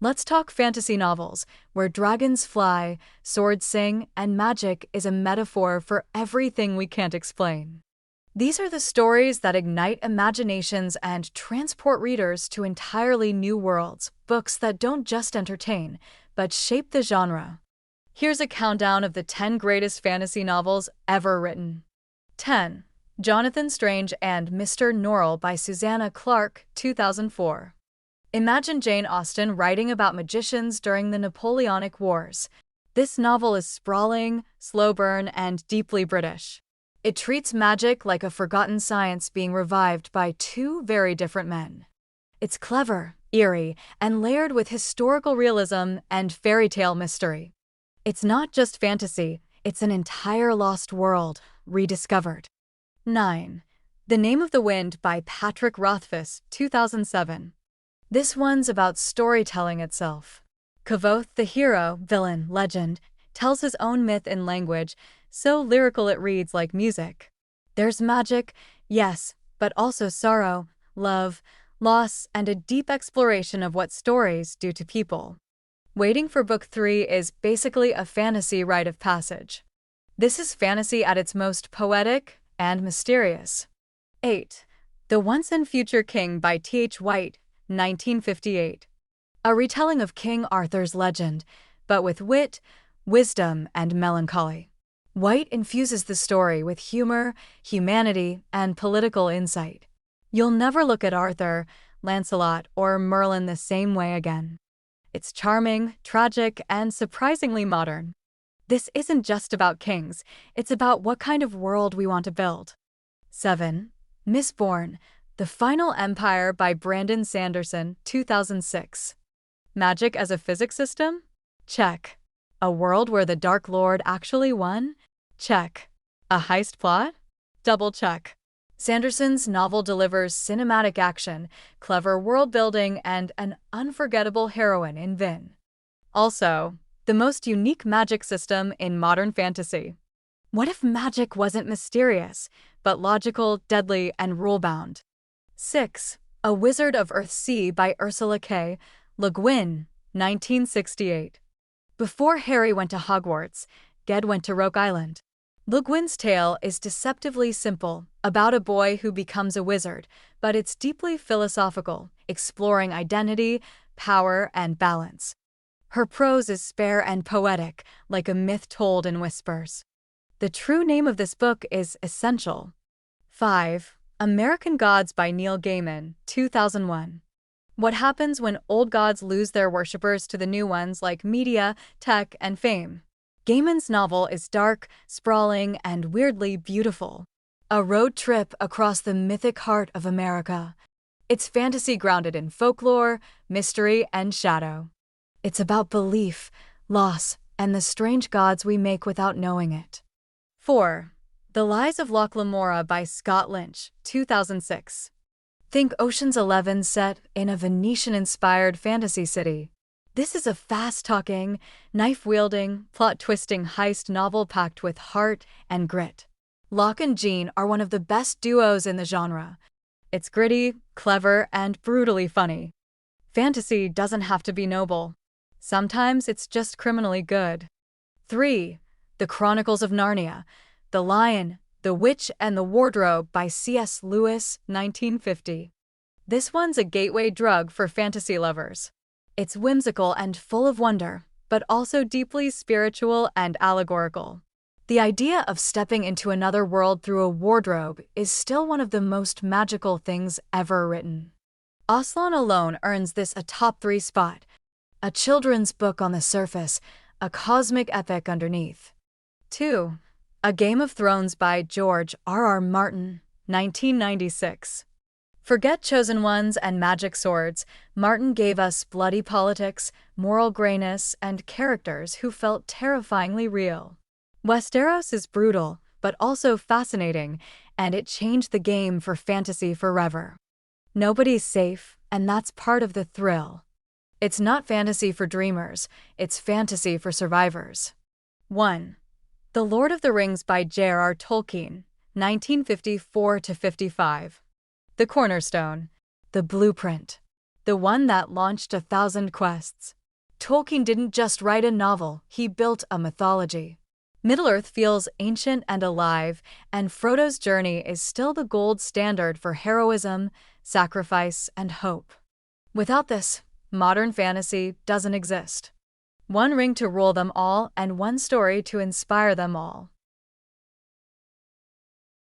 Let's talk fantasy novels, where dragons fly, swords sing, and magic is a metaphor for everything we can't explain. These are the stories that ignite imaginations and transport readers to entirely new worlds, books that don't just entertain, but shape the genre. Here's a countdown of the 10 greatest fantasy novels ever written. 10. Jonathan Strange and Mr. Norrell by Susanna Clarke, 2004. Imagine Jane Austen writing about magicians during the Napoleonic Wars. This novel is sprawling, slow burn, and deeply British. It treats magic like a forgotten science being revived by two very different men. It's clever, eerie, and layered with historical realism and fairy tale mystery. It's not just fantasy, it's an entire lost world, rediscovered. 9. The Name of the Wind by Patrick Rothfuss, 2007. This one's about storytelling itself. Kavoth, the hero, villain, legend, tells his own myth in language so lyrical it reads like music. There's magic, yes, but also sorrow, love, loss, and a deep exploration of what stories do to people. Waiting for Book 3 is basically a fantasy rite of passage. This is fantasy at its most poetic and mysterious. 8. The Once and Future King by T.H. White, 1958. A retelling of King Arthur's legend, but with wit, wisdom, and melancholy. White infuses the story with humor, humanity, and political insight. You'll never look at Arthur, Lancelot, or Merlin the same way again. It's charming, tragic, and surprisingly modern. This isn't just about kings, it's about what kind of world we want to build. 7. Mistborn, The Final Empire by Brandon Sanderson, 2006. Magic as a physics system? Check. A world where the Dark Lord actually won? Check. A heist plot? Double check. Sanderson's novel delivers cinematic action, clever world-building, and an unforgettable heroine in Vin. Also, the most unique magic system in modern fantasy. What if magic wasn't mysterious, but logical, deadly, and rule-bound? 6. A Wizard of Earthsea by Ursula K. Le Guin, 1968. Before Harry went to Hogwarts, Ged went to Rogue Island. Le Guin's tale is deceptively simple, about a boy who becomes a wizard, but it's deeply philosophical, exploring identity, power, and balance. Her prose is spare and poetic, like a myth told in whispers. The true name of this book is Essential. 5. American Gods by Neil Gaiman, 2001. What happens when old gods lose their worshippers to the new ones like media, tech, and fame? Gaiman's novel is dark, sprawling, and weirdly beautiful. A road trip across the mythic heart of America. It's fantasy grounded in folklore, mystery, and shadow. It's about belief, loss, and the strange gods we make without knowing it. 4. The Lies of Locke Lamora by Scott Lynch, 2006. Think Ocean's 11 set in a Venetian-inspired fantasy city. This is a fast-talking, knife-wielding, plot-twisting heist novel packed with heart and grit. Locke and Jean are one of the best duos in the genre. It's gritty, clever, and brutally funny. Fantasy doesn't have to be noble. Sometimes it's just criminally good. 3. The Chronicles of Narnia, The Lion, the Witch, and the Wardrobe by C.S. Lewis, 1950. This one's a gateway drug for fantasy lovers. It's whimsical and full of wonder, but also deeply spiritual and allegorical. The idea of stepping into another world through a wardrobe is still one of the most magical things ever written. Aslan alone earns this a top 3 spot. A children's book on the surface, a cosmic epic underneath. 2. A Game of Thrones by George R.R. Martin, 1996. Forget chosen ones and magic swords, Martin gave us bloody politics, moral grayness, and characters who felt terrifyingly real. Westeros is brutal, but also fascinating, and it changed the game for fantasy forever. Nobody's safe, and that's part of the thrill. It's not fantasy for dreamers, it's fantasy for survivors. 1. The Lord of the Rings by J.R.R. Tolkien, 1954-55. The cornerstone, the blueprint. the one that launched 1,000 quests. Tolkien didn't just write a novel, he built a mythology. Middle-earth feels ancient and alive, and Frodo's journey is still the gold standard for heroism, sacrifice, and hope. Without this, modern fantasy doesn't exist. One ring to rule them all and one story to inspire them all.